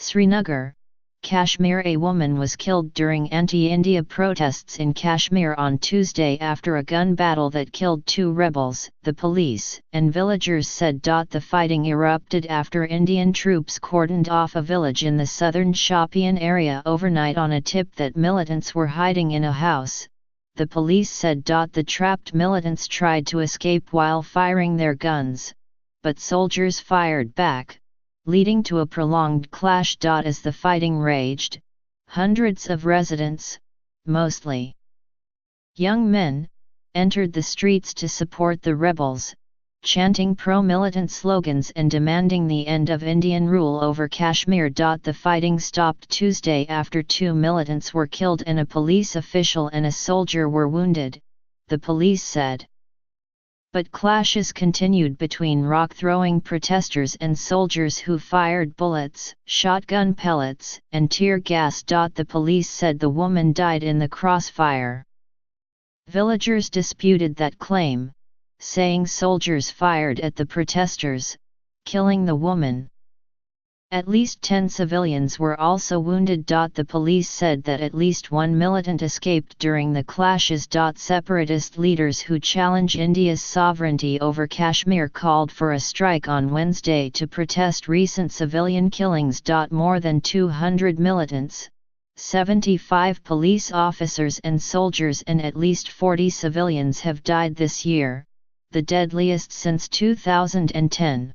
Srinagar, Kashmir. A woman was killed during anti-India protests in Kashmir on Tuesday after a gun battle that killed 2 rebels, the police and villagers said. The fighting erupted after Indian troops cordoned off a village in the southern Shopian area overnight on a tip that militants were hiding in a house, the police said. The trapped militants tried to escape while firing their guns, but soldiers fired back, leading to a prolonged clash. As the fighting raged, hundreds of residents, mostly young men, entered the streets to support the rebels, chanting pro-militant slogans and demanding the end of Indian rule over Kashmir. The fighting stopped Tuesday after 2 militants were killed and a police official and a soldier were wounded, the police said. But clashes continued between rock-throwing protesters and soldiers who fired bullets, shotgun pellets, and tear gas. The police said the woman died in the crossfire. Villagers disputed that claim, saying soldiers fired at the protesters, killing the woman. At least 10 civilians were also wounded. The police said that at least 1 militant escaped during the clashes. Separatist leaders who challenge India's sovereignty over Kashmir called for a strike on Wednesday to protest recent civilian killings. More than 200 militants, 75 police officers and soldiers and at least 40 civilians have died this year, the deadliest since 2010.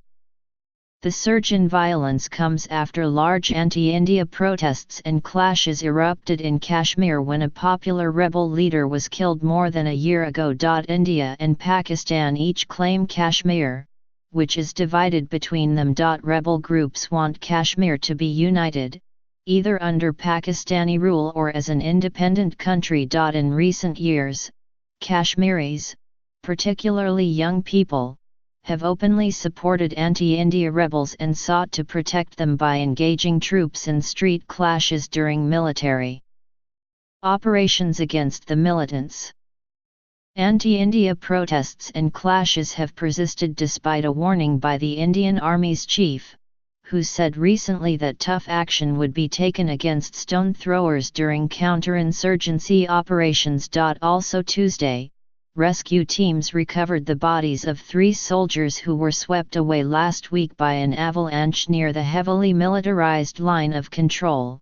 The surge in violence comes after large anti-India protests and clashes erupted in Kashmir when a popular rebel leader was killed more than a year ago. India and Pakistan each claim Kashmir, which is divided between them. Rebel groups want Kashmir to be united, either under Pakistani rule or as an independent country. In recent years, Kashmiris, particularly young people, have openly supported anti-India rebels and sought to protect them by engaging troops in street clashes during military operations against the militants. Anti-India protests and clashes have persisted despite a warning by the Indian Army's chief, who said recently that tough action would be taken against stone throwers during counterinsurgency operations. Also Tuesday, rescue teams recovered the bodies of 3 soldiers who were swept away last week by an avalanche near the heavily militarized line of control,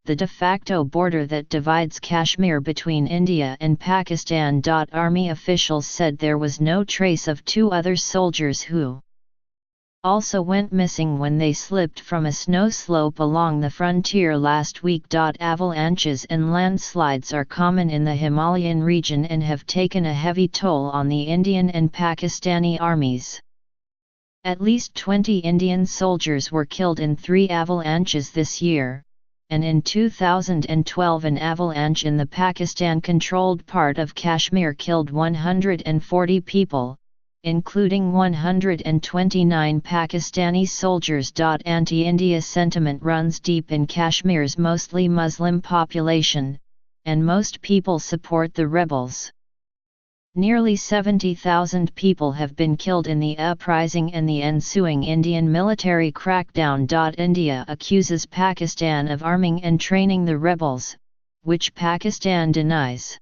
the de facto border that divides Kashmir between India and Pakistan. Army officials said there was no trace of 2 other soldiers who also went missing when they slipped from a snow slope along the frontier last week. Avalanches and landslides are common in the Himalayan region and have taken a heavy toll on the Indian and Pakistani armies. At least 20 Indian soldiers were killed in 3 avalanches this year, and in 2012 an avalanche in the Pakistan-controlled part of Kashmir killed 140 people, including 129 Pakistani soldiers. Anti-India sentiment runs deep in Kashmir's mostly Muslim population, and most people support the rebels. Nearly 70,000 people have been killed in the uprising and the ensuing Indian military crackdown. India accuses Pakistan of arming and training the rebels, which Pakistan denies.